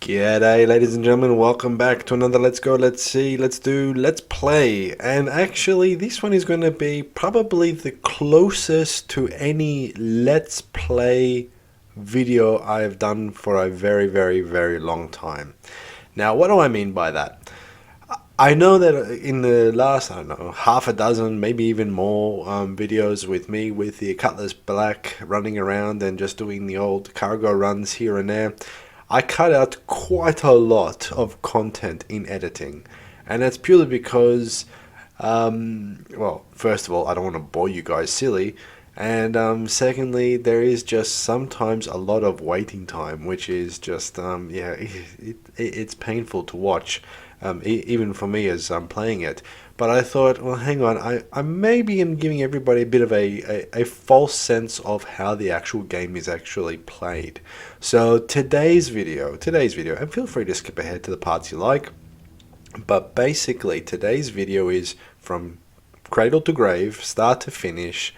G'day ladies and gentlemen, welcome back to another Let's Go, Let's See, Let's Do, Let's Play. And actually this one is going to be probably the closest to any Let's Play video I have done for a very long time. Now what do I mean by that? I know that in the last, I don't know, half a dozen, maybe even more videos with me with the Cutless Black running around and just doing the old cargo runs here and there, I cut out quite a lot of content in editing. And that's purely because, well, first of all, I don't want to bore you guys silly. And secondly, there is just sometimes a lot of waiting time, which is just, yeah, it's painful to watch. Even for me as I'm playing it. But I thought, well, hang on, I maybe am giving everybody a bit of a false sense of how the actual game is actually played. So today's video, and feel free to skip ahead to the parts you like, but basically today's video is from cradle to grave, start to finish,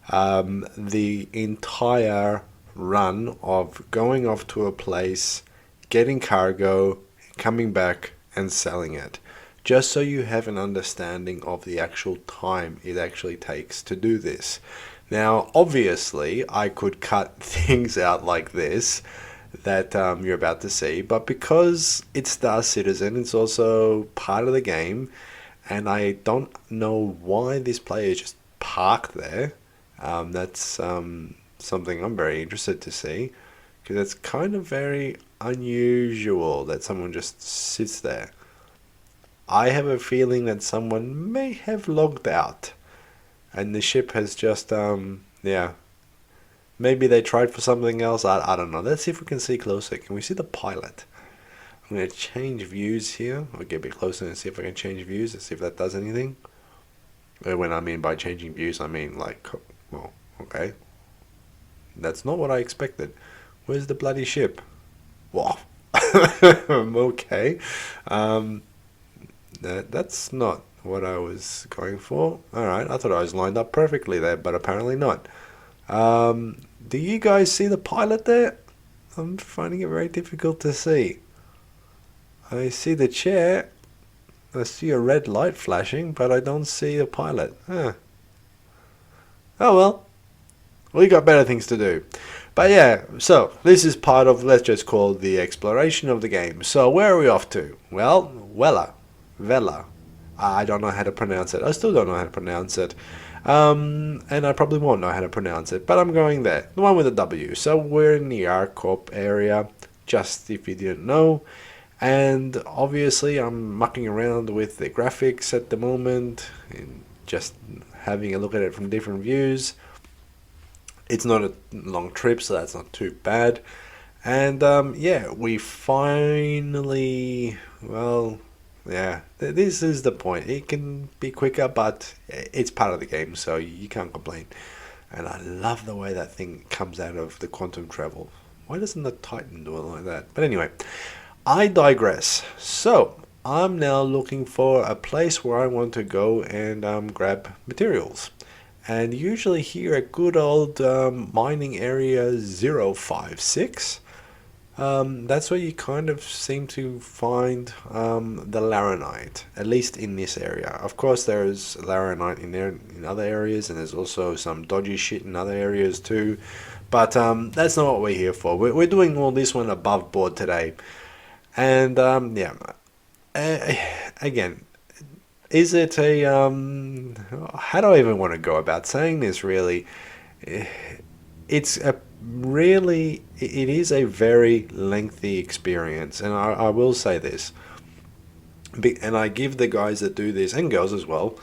the entire run of going off to a place, getting cargo, coming back, and selling it, just so you have an understanding of the actual time it actually takes to do this. Now obviously I could cut things out like this that you're about to see, but because it's Star Citizen, it's also part of the game, and I don't know why this player is just parked there. That's something I'm very interested to see, because it's kind of very unusual that someone just sits there. I have a feeling that someone may have logged out and the ship has just, yeah, maybe they tried for something else. I don't know. Let's see if we can see closer. Can we see the pilot? I'm going to change views here. I'll get a bit closer and see if I can change views and see if that does anything. When I mean by changing views, I mean like, well, okay. That's not what I expected. Where's the bloody ship? Wow. Okay. That's not what I was going for. Alright, I thought I was lined up perfectly there, but apparently not. Do you guys see the pilot there? I'm finding it very difficult to see. I see the chair. I see a red light flashing, but I don't see the pilot. Huh. Oh well. We got better things to do. But yeah, so this is part of, let's just call it the exploration of the game. So where are we off to? Well, Vela. I don't know how to pronounce it. I still don't know how to pronounce it. And I probably won't know how to pronounce it, but I'm going there. The one with the W. So we're in the ARCORP area, just if you didn't know. And obviously I'm mucking around with the graphics at the moment, and just having a look at it from different views. It's not a long trip, so that's not too bad. And yeah, we finally, well, yeah, this is the point. It can be quicker, but it's part of the game, so you can't complain. And I love the way that thing comes out of the quantum travel. Why doesn't the Titan do it like that? But anyway, I digress. So I'm now looking for a place where I want to go and grab materials. And usually here at good old mining area 056, that's where you kind of seem to find the laranite, at least in this area. Of course there's laranite in there in other areas, and there's also some dodgy shit in other areas too. But that's not what we're here for. We're doing all this one above board today. And yeah, again, is it a, how do I even want to go about saying this really? It's a really, it is a very lengthy experience, and I will say this, and I give the guys that do this, and girls as well,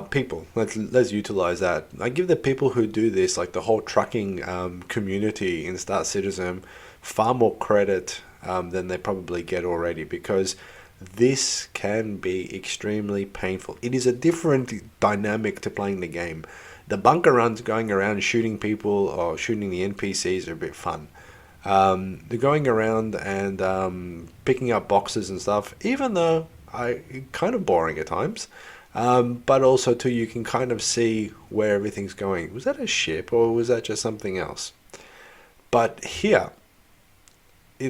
people, let's utilize that. I give the people who do this, like the whole trucking community in Star Citizen, far more credit than they probably get already, because this can be extremely painful. It is a different dynamic to playing the game. The bunker runs going around shooting people or shooting the NPCs are a bit fun. The going around and picking up boxes and stuff, even though kind of boring at times, but also too you can kind of see where everything's going. Was that a ship or was that just something else? But here,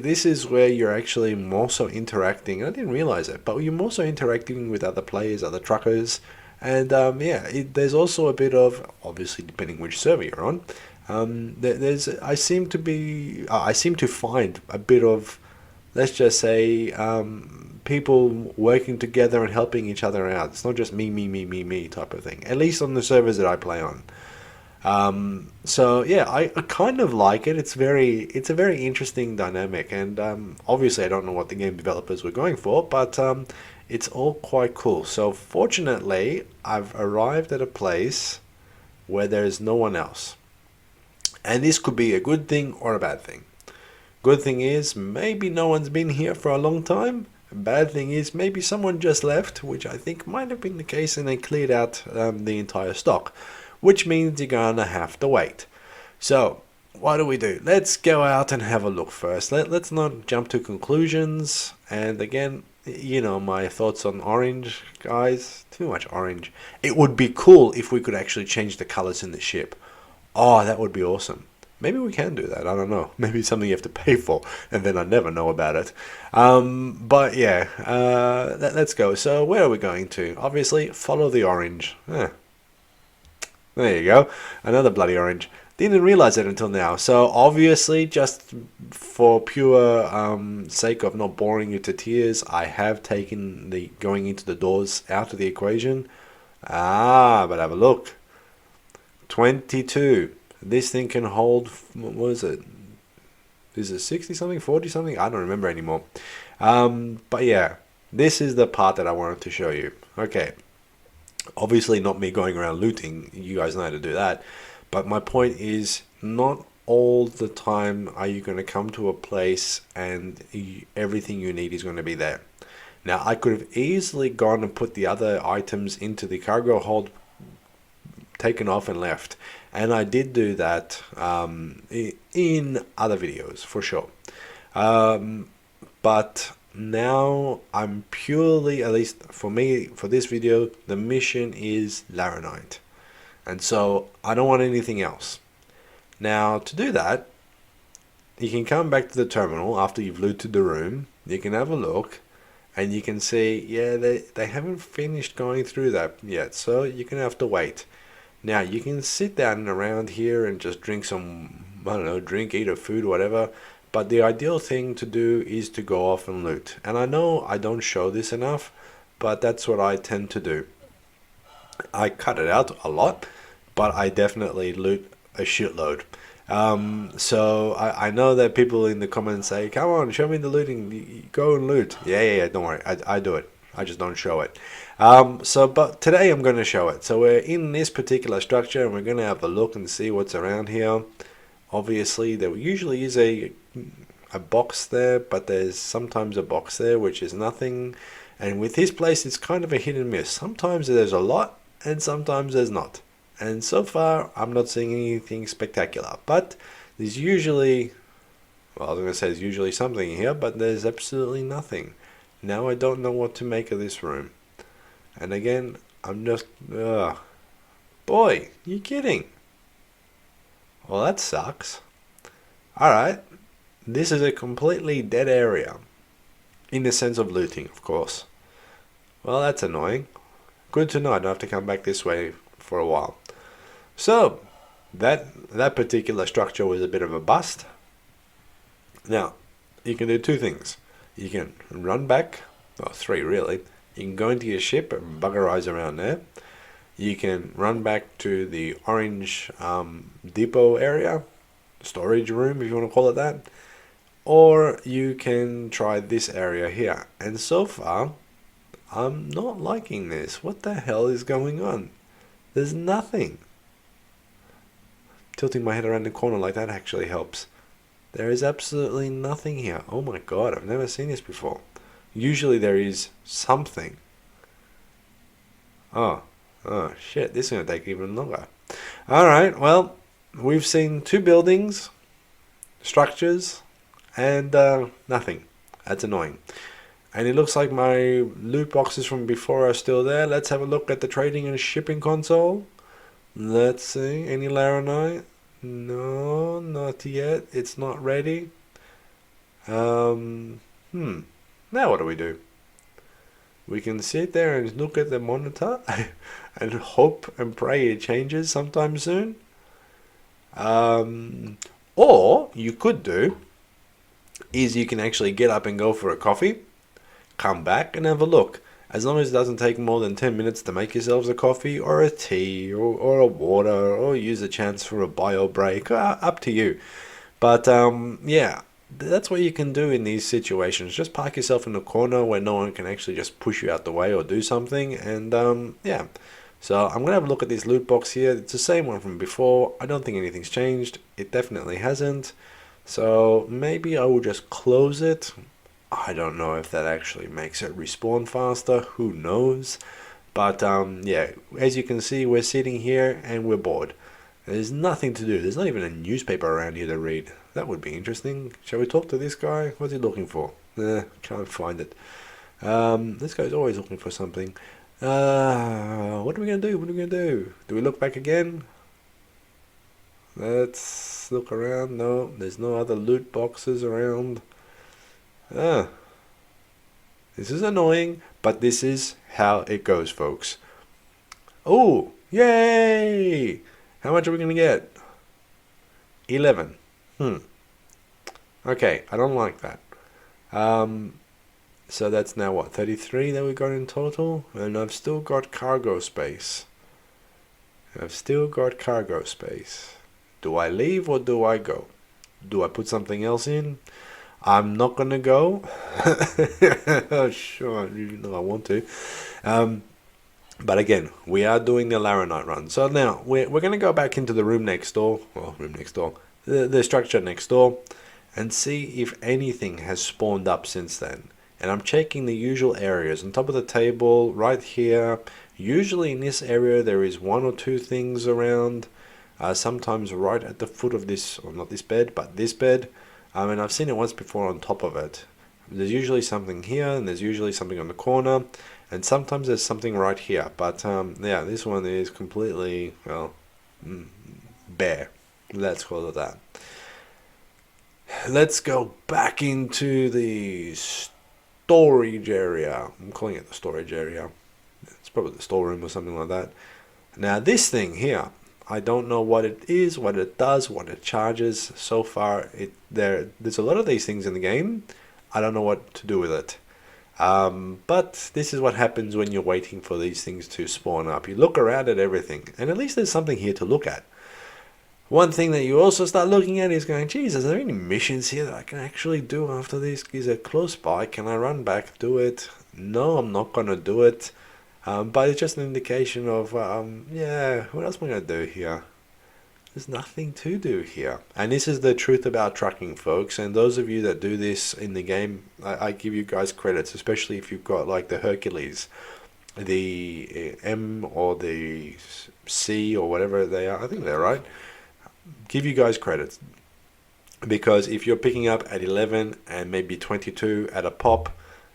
this is where you're actually more so interacting. I didn't realize it, but you're more so interacting with other players, other truckers, and yeah, there's also a bit of, obviously depending which server you're on. There's I seem to find a bit of, let's just say, people working together and helping each other out. It's not just me type of thing. At least on the servers that I play on. So yeah, I kind of like it. It's a very interesting dynamic, and obviously I don't know what the game developers were going for, but it's all quite cool. So fortunately, I've arrived at a place where there is no one else, and this could be a good thing or a bad thing. Good thing is maybe no one's been here for a long time. Bad thing is maybe someone just left, which I think might have been the case, and they cleared out the entire stock, which means you're gonna have to wait. So what do? Let's go out and have a look first. Let's not jump to conclusions. And again, you know my thoughts on orange, guys. Too much orange. It would be cool if we could actually change the colors in the ship. Oh, that would be awesome. Maybe we can do that. I don't know. Maybe it's something you have to pay for, and then I never know about it. But yeah, let's go. So where are we going to? Obviously, follow the orange. There you go. Another bloody orange. Didn't realize it until now. So obviously, just for pure sake of not boring you to tears, I have taken the going into the doors out of the equation. But have a look. 22. This thing can hold, what is it? Is it 60 something, 40 something? I don't remember anymore. But yeah, this is the part that I wanted to show you. Okay. Obviously not me going around looting. You guys know how to do that. But my point is, not all the time are you going to come to a place and everything you need is going to be there. Now, I could have easily gone and put the other items into the cargo hold, taken off and left. And I did do that in other videos, for sure. But now I'm purely, at least for me, for this video, the mission is Laranite. And so I don't want anything else. Now, to do that, you can come back to the terminal after you've looted the room. You can have a look. And you can see, yeah, they haven't finished going through that yet. So you're going to have to wait. Now, you can sit down around here and just drink some, I don't know, drink, eat, or food, whatever. But the ideal thing to do is to go off and loot. And I know I don't show this enough, but that's what I tend to do. I cut it out a lot, but I definitely loot a shitload. So I know that people in the comments say, come on, show me the looting, go and loot. Yeah, don't worry, I do it. I just don't show it. But today I'm going to show it. So we're in this particular structure and we're going to have a look and see what's around here. Obviously, there usually is a box there, but there's sometimes a box there which is nothing. And with this place, it's kind of a hit and miss. Sometimes there's a lot and sometimes there's not. And so far, I'm not seeing anything spectacular. But there's usually, well, I was going to say there's usually something here, but there's absolutely nothing. Now I don't know what to make of this room. And again, I'm just, boy, you kidding? Well, that sucks. Alright, this is a completely dead area. In the sense of looting, of course. Well, that's annoying. Good to know I don't have to come back this way for a while. So, that particular structure was a bit of a bust. Now, you can do two things. You can run back, well, three really. You can go into your ship and buggerize around there. You can run back to the orange depot area, storage room if you want to call it that. Or you can try this area here. And so far, I'm not liking this. What the hell is going on? There's nothing. Tilting my head around the corner like that actually helps. There is absolutely nothing here. Oh my god, I've never seen this before. Usually there is something. Oh shit, this is going to take even longer. Alright, well, we've seen two buildings, structures, and nothing. That's annoying. And it looks like my loot boxes from before are still there. Let's have a look at the trading and shipping console. Let's see, any Laranite? No, not yet. It's not ready. Um, Now what do we do? We can sit there and look at the monitor and hope and pray it changes sometime soon. Um, or you could do is you can actually get up and go for a coffee, come back and have a look. As long as it doesn't take more than 10 minutes to make yourselves a coffee or a tea or a water or use a chance for a bio break, up to you. But yeah, that's what you can do in these situations. Just park yourself in a corner where no one can actually just push you out the way or do something. And yeah, so I'm going to have a look at this loot box here. It's the same one from before. I don't think anything's changed. It definitely hasn't. So maybe I will just close it. I don't know if that actually makes it respawn faster. Who knows? But yeah, as you can see, we're sitting here and we're bored. There's nothing to do. There's not even a newspaper around here to read. That would be interesting. Shall we talk to this guy? What's he looking for? Can't find it. This guy's always looking for something. What are we going to do? What are we going to do? Do we look back again? Let's look around. No, there's no other loot boxes around. This is annoying, but this is how it goes, folks. Oh, yay! How much are we going to get? 11. Okay, I don't like that. So that's now what, 33 that we got in total? And I've still got cargo space. Do I leave or do I go? Do I put something else in? I'm not gonna go. Sure, even though I want to. But again, we are doing the Laranite run. So now we're going to go back into the room next door. Well, the structure next door, and see if anything has spawned up since then. And I'm checking the usual areas. On top of the table, right here. Usually in this area there is one or two things around. Sometimes right at the foot of this, or not this bed, but this bed. And I've seen it once before on top of it. There's usually something here, and there's usually something on the corner. And sometimes there's something right here, but yeah, this one is completely, well, bare. Let's call it that. Let's go back into the storage area. I'm calling it the storage area. It's probably the storeroom or something like that. Now this thing here, I don't know what it is, what it does, what it charges. So far, there's a lot of these things in the game. I don't know what to do with it. But this is what happens when you're waiting for these things to spawn up. You look around at everything, and at least there's something here to look at. One thing that you also start looking at is going, geez, is there any missions here that I can actually do after this? Is it close by? Can I run back, do it? No, I'm not going to do it. But it's just an indication of, yeah, what else am I going to do here? There's nothing to do here. And this is the truth about trucking, folks. And those of you that do this in the game, I give you guys credits, especially if you've got like the Hercules, the M or the C or whatever they are. I think they're right. Give you guys credits. Because if you're picking up at 11 and maybe 22 at a pop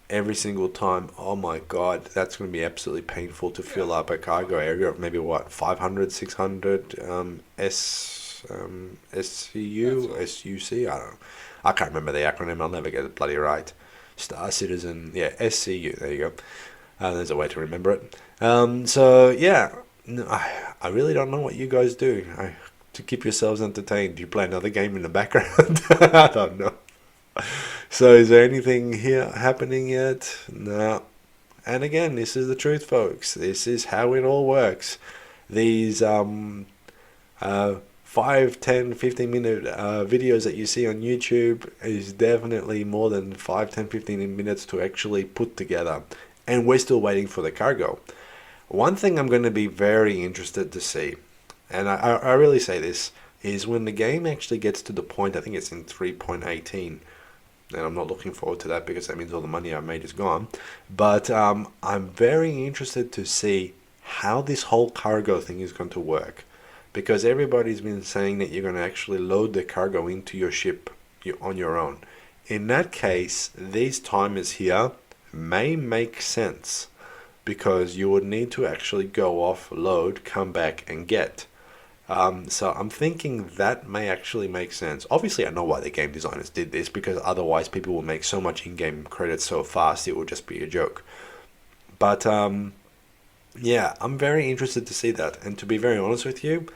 every single time, oh my god, that's going to be absolutely painful to fill up a cargo area of maybe what, 500, 600 SCU, I don't know. I can't remember the acronym, I'll never get it bloody right. Star Citizen, yeah, SCU, there you go. There's a way to remember it. So yeah, I really don't know what you guys do to keep yourselves entertained. Do you play another game in the background? I don't know. So is there anything here happening yet? No. And again, this is the truth, folks. This is how it all works. These 5, 10, 15 minute videos that you see on YouTube is definitely more than 5, 10, 15 minutes to actually put together. And we're still waiting for the cargo. One thing I'm going to be very interested to see, and I really say this, is when the game actually gets to the point, I think it's in 3.18, and I'm not looking forward to that because that means all the money I made is gone. But I'm very interested to see how this whole cargo thing is going to work. Because everybody's been saying that you're going to actually load the cargo into your ship on your own. In that case, these timers here may make sense. Because you would need to actually go off, load, come back and get. So I'm thinking that may actually make sense. Obviously, I know why the game designers did this because otherwise people will make so much in-game credits so fast it will just be a joke. But yeah, I'm very interested to see that. And to be very honest with you,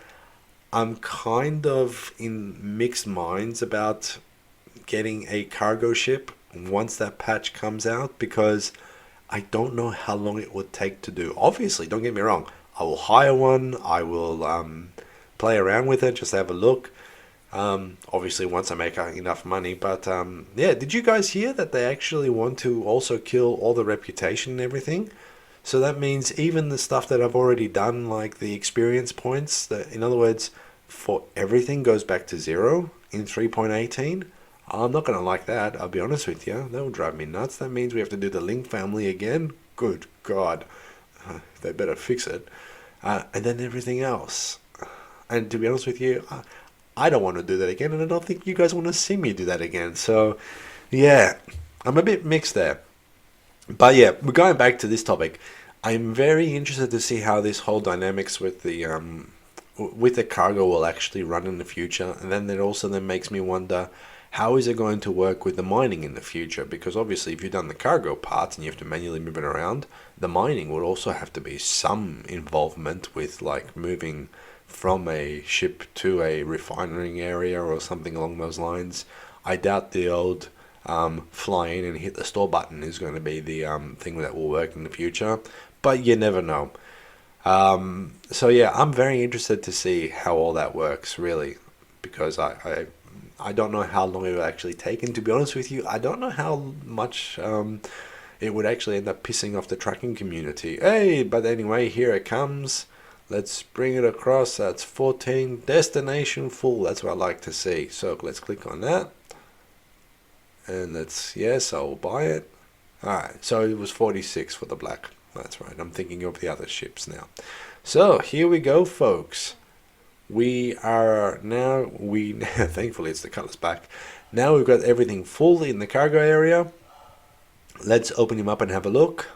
I'm kind of in mixed minds about getting a cargo ship once that patch comes out because I don't know how long it would take to do. Obviously, don't get me wrong, I will hire one, I will play around with it, just have a look. Obviously, once I make enough money. But yeah, did you guys hear that they actually want to also kill all the reputation and everything? So that means even the stuff that I've already done, like the experience points, that in other words, for everything goes back to zero in 3.18. I'm not going to like that, I'll be honest with you. That will drive me nuts. That means we have to do the link family again. Good God. They better fix it. And then everything else. And to be honest with you, I don't want to do that again, and I don't think you guys want to see me do that again. So, yeah, I'm a bit mixed there. But yeah, we're going back to this topic. I'm very interested to see how this whole dynamics with the cargo will actually run in the future, and then it also then makes me wonder how is it going to work with the mining in the future? Because obviously, if you've done the cargo parts and you have to manually move it around, the mining would also have to be some involvement with like moving from a ship to a refining area or something along those lines. I doubt the old fly in and hit the store button is going to be the thing that will work in the future, but you never know. So yeah, I'm very interested to see how all that works, really, because I don't know how long it will actually take, and to be honest with you, I don't know how much it would actually end up pissing off the tracking community. Hey, but anyway, here it comes. Let's bring it across. That's 14. Destination full. That's what I like to see. So let's click on that. And let's, yes, I'll buy it. Alright, so it was 46 for the black. That's right. I'm thinking of the other ships now. So here we go, folks. We are now, thankfully it's the Cutless Black. Now we've got everything full in the cargo area. Let's open him up and have a look.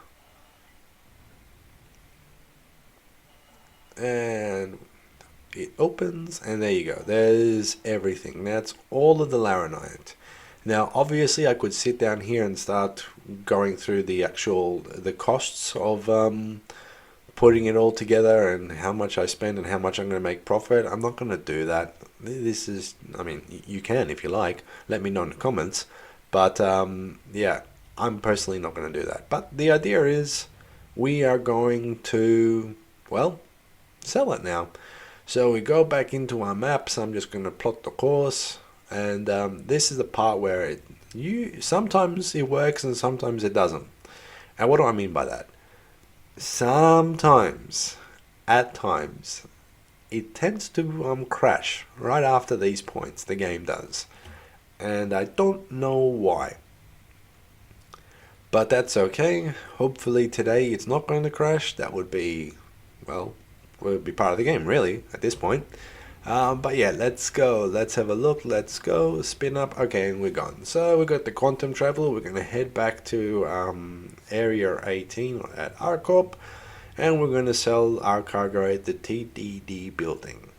And it opens, and there you go. There's everything. That's all of the laranite. Now, obviously, I could sit down here and start going through the costs of putting it all together and how much I spend and how much I'm going to make profit. I'm not going to do that. This is, I mean, you can if you like. Let me know in the comments. But yeah, I'm personally not going to do that. But the idea is we are going to, well, sell it now. So we go back into our maps. I'm just going to plot the course. And this is the part where sometimes it works and sometimes it doesn't. And what do I mean by that? Sometimes, at times, it tends to crash right after these points. The game does, and I don't know why. But that's okay. Hopefully today it's not going to crash. That would be, well, would be part of the game really at this point. But yeah, let's go. Let's have a look. Let's go. Spin up. Okay, and we're gone. So we got the quantum traveler. We're going to head back to area 18 at RCorp. And we're going to sell our cargo at the TDD building.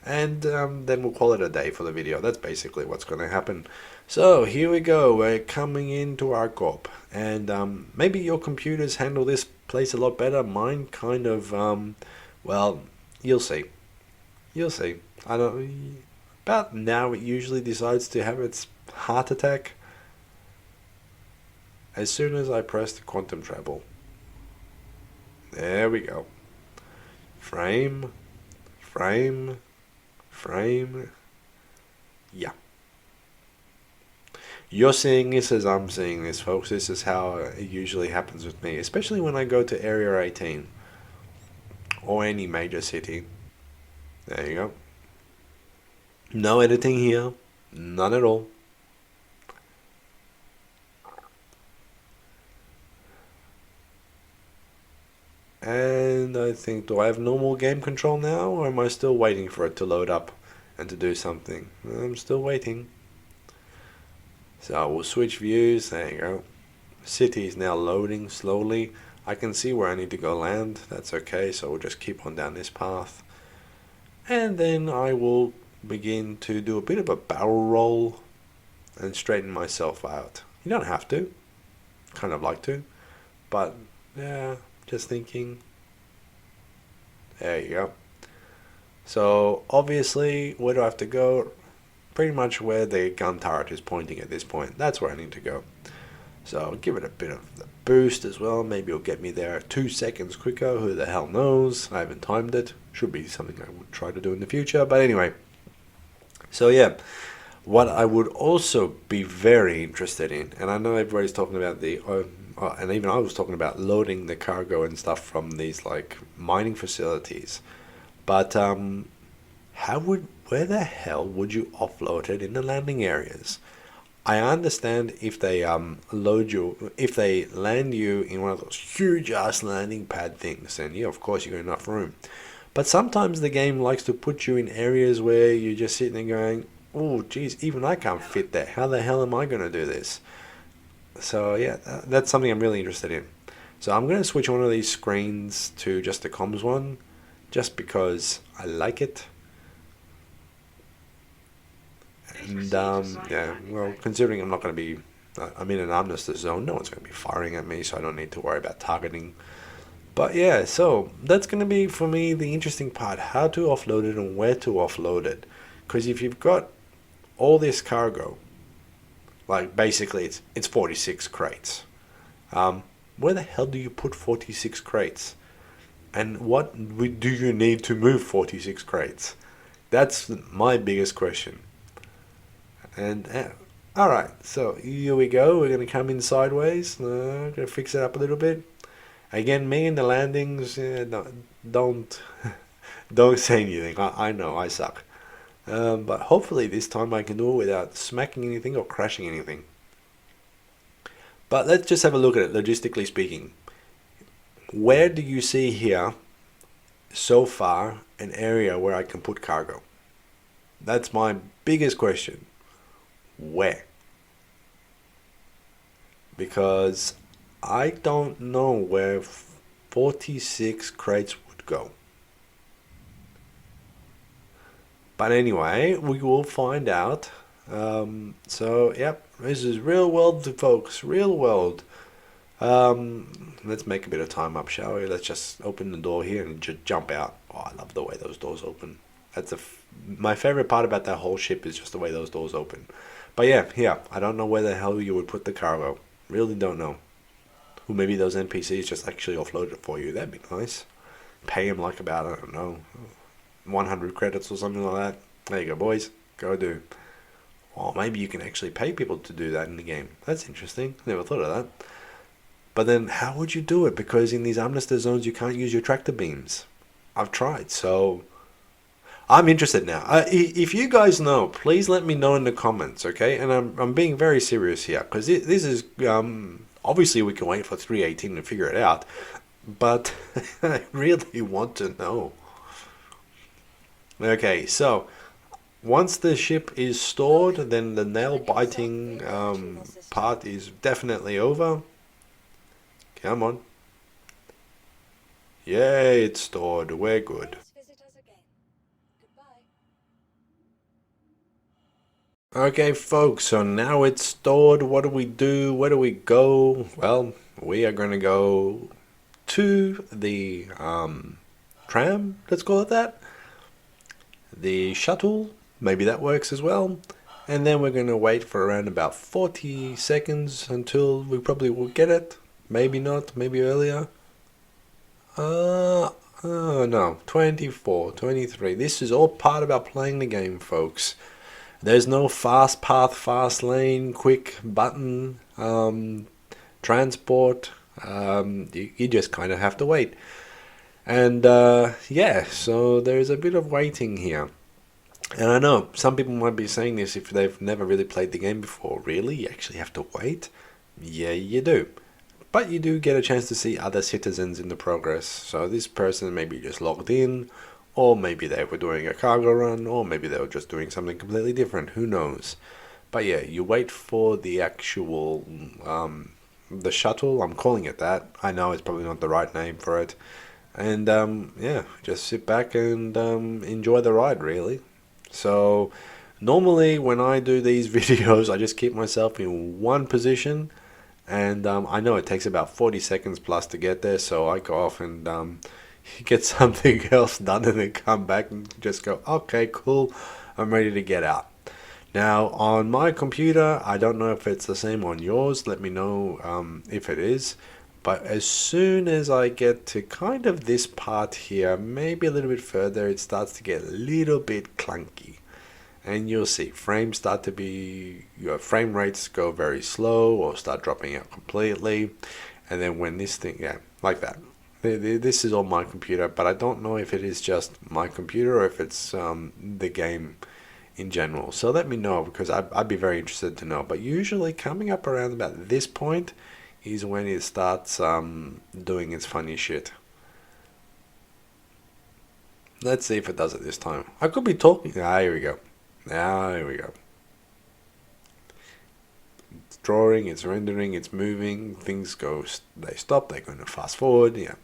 And then we'll call it a day for the video. That's basically what's going to happen. So here we go. We're coming into RCorp. And maybe your computers handle this place a lot better. Mine kind of, well, you'll see. You'll see. I don't. About now, it usually decides to have its heart attack as soon as I press the quantum travel. There we go. Frame, frame, frame. Yeah. You're seeing this as I'm seeing this, folks. This is how it usually happens with me, especially when I go to Area 18 or any major city. There you go. No editing here. None at all. And I think, do I have normal game control now, or am I still waiting for it to load up and to do something? I'm still waiting. So we'll switch views. There you go. City is now loading slowly. I can see where I need to go land. That's okay, so we'll just keep on down this path. And then I will begin to do a bit of a barrel roll and straighten myself out. You don't have to. Kind of like to. But, yeah, just thinking. There you go. So, obviously, where do I have to go? Pretty much where the gun turret is pointing at this point. That's where I need to go. So I'll give it a bit of the boost as well. Maybe it'll get me there 2 seconds quicker. Who the hell knows? I haven't timed it. Should be something I would try to do in the future. But anyway. So yeah. What I would also be very interested in, and I know everybody's talking about and even I was talking about loading the cargo and stuff from these like mining facilities. But where the hell would you offload it in the landing areas? I understand if they if they land you in one of those huge ass landing pad things, then yeah, of course you got enough room. But sometimes the game likes to put you in areas where you're just sitting there going, oh, geez, even I can't fit there. How the hell am I going to do this? So yeah, that's something I'm really interested in. So I'm going to switch one of these screens to just the comms one, just because I like it. And yeah, well, considering I'm not going to be, I'm in an armistice zone, no one's going to be firing at me, so I don't need to worry about targeting. But yeah, so that's going to be for me the interesting part, how to offload it and where to offload it. Because if you've got all this cargo, like basically it's 46 crates. Where the hell do you put 46 crates? And what do you need to move 46 crates? That's my biggest question. And alright, so here we go. We're going to come in sideways. Going to fix it up a little bit. Again, me and the landings, don't don't say anything. I know, I suck. But hopefully this time I can do it without smacking anything or crashing anything. But let's just have a look at it, logistically speaking. Where do you see here, so far, an area where I can put cargo? That's my biggest question. Where? Because I don't know where 46 crates would go. But anyway, we will find out. So, yep, this is real world, folks. Real world. Let's make a bit of time up, shall we? Let's just open the door here and just jump out. Oh, I love the way those doors open. That's my favorite part about that whole ship is just the way those doors open. But yeah, here, I don't know where the hell you would put the cargo. Really don't know. Or maybe those NPCs just actually offload it for you. That'd be nice. Pay them like about, I don't know, 100 credits or something like that. There you go, boys. Go do. Or maybe you can actually pay people to do that in the game. That's interesting. Never thought of that. But then how would you do it? Because in these armistice zones you can't use your tractor beams. I've tried, so I'm interested now. If you guys know, please let me know in the comments, okay? And I'm being very serious here, because this is, obviously we can wait for 3.18 to figure it out, but I really want to know. Okay, so once the ship is stored, then the nail biting part is definitely over. Come on. Yay, it's stored. We're good. Okay, folks, so now it's stored. What do we do? Where do we go? Well, we are going to go to the tram, let's call it that. The shuttle, maybe that works as well. And then we're going to wait for around about 40 seconds until we probably will get it. Maybe not, maybe earlier. No, 24, 23. This is all part about playing the game, folks. There's no fast path, fast lane, quick button, transport. You just kind of have to wait. And yeah, so there's a bit of waiting here. And I know some people might be saying this if they've never really played the game before. Really? You actually have to wait? Yeah, you do. But you do get a chance to see other citizens in the progress. So this person maybe just logged in, or maybe they were doing a cargo run, or maybe they were just doing something completely different. Who knows? But yeah, you wait for the actual, the shuttle. I'm calling it that. I know it's probably not the right name for it. And yeah, just sit back and enjoy the ride, really. So normally when I do these videos, I just keep myself in one position, and I know it takes about 40 seconds plus to get there, so I go off and get something else done and then come back and just go, okay, cool, I'm ready to get out. Now, on my computer, I don't know if it's the same on yours. Let me know if it is. But as soon as I get to kind of this part here, maybe a little bit further, it starts to get a little bit clunky. And you'll see frames start to be, your frame rates go very slow or start dropping out completely. And then when this thing, yeah, like that. This is on my computer, but I don't know if it is just my computer or if it's the game in general. So let me know, because I'd be very interested to know. But usually coming up around about this point is when it starts doing its funny shit. Let's see if it does it this time. I could be talking. Ah, here we go. Ah, here we go. It's drawing, it's rendering, it's moving. Things go, they stop, they're going to fast forward. Yeah.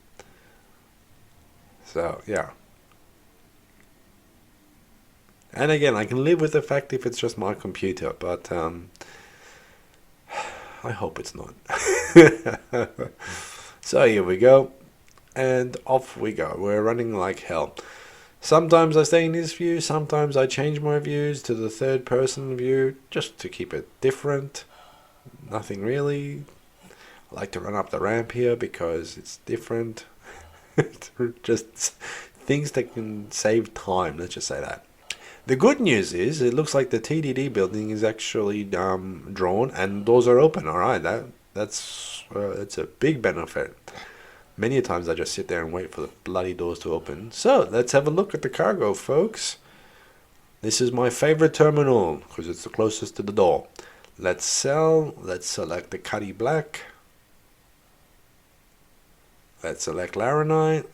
So, yeah. And again, I can live with the fact if it's just my computer, but I hope it's not. So here we go, and off we go. We're running like hell. Sometimes I stay in this view, sometimes I change my views to the third person view, just to keep it different. Nothing really. I like to run up the ramp here because it's different. Just things that can save time, let's just say that. The good news is it looks like the TDD building is actually drawn and doors are open. All right, that's a big benefit. Many times I just sit there and wait for the bloody doors to open. So let's have a look at the cargo, folks. This is my favorite terminal because it's the closest to the door. Let's sell. Let's select the Cutless Black. Let's select Laranite.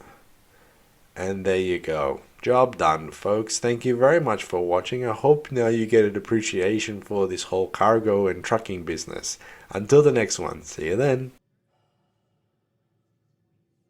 And there you go. Job done, folks. Thank you very much for watching. I hope now you get an appreciation for this whole cargo and trucking business. Until the next one. See you then.